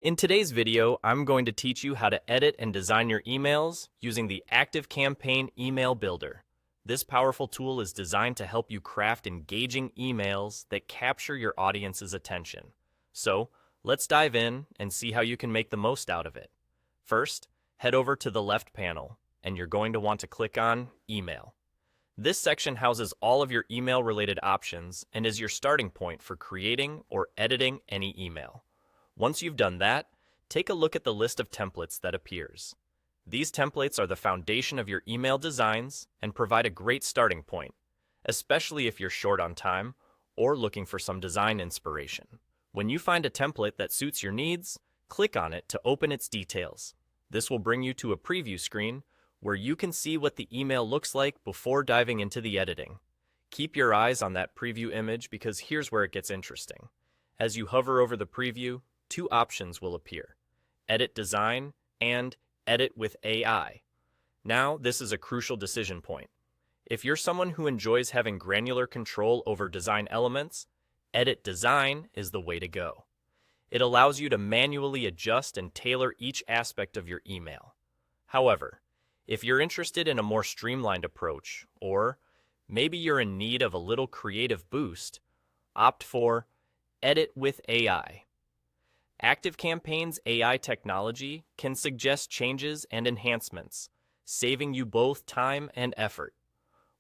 In today's video, I'm going to teach you how to edit and design your emails using the ActiveCampaign Email Builder. This powerful tool is designed to help you craft engaging emails that capture your audience's attention. So, let's dive in and see how you can make the most out of it. First, head over to the left panel, and you're going to want to click on Email. This section houses all of your email-related options and is your starting point for creating or editing any email. Once you've done that, take a look at the list of templates that appears. These templates are the foundation of your email designs and provide a great starting point, especially if you're short on time or looking for some design inspiration. When you find a template that suits your needs, click on it to open its details. This will bring you to a preview screen where you can see what the email looks like before diving into the editing. Keep your eyes on that preview image because here's where it gets interesting. As you hover over the preview, two options will appear: Edit Design and Edit with AI. Now, this is a crucial decision point. If you're someone who enjoys having granular control over design elements, Edit Design is the way to go. It allows you to manually adjust and tailor each aspect of your email. However, if you're interested in a more streamlined approach, or maybe you're in need of a little creative boost, opt for Edit with AI. ActiveCampaign's AI technology can suggest changes and enhancements, saving you both time and effort.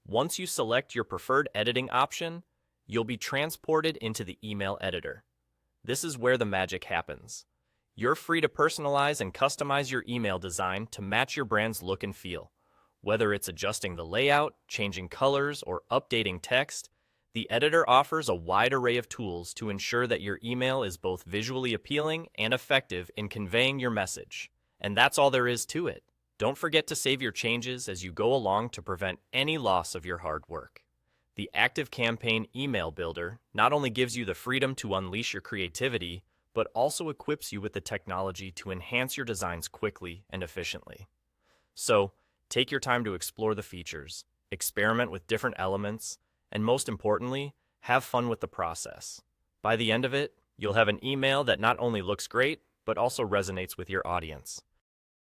Once you select your preferred editing option, you'll be transported into the email editor. This is where the magic happens. You're free to personalize and customize your email design to match your brand's look and feel. Whether it's adjusting the layout, changing colors, or updating text, the editor offers a wide array of tools to ensure that your email is both visually appealing and effective in conveying your message. And that's all there is to it. Don't forget to save your changes as you go along to prevent any loss of your hard work. The ActiveCampaign Email Builder not only gives you the freedom to unleash your creativity, but also equips you with the technology to enhance your designs quickly and efficiently. So, take your time to explore the features, experiment with different elements, and most importantly, have fun with the process. By the end of it, you'll have an email that not only looks great, but also resonates with your audience.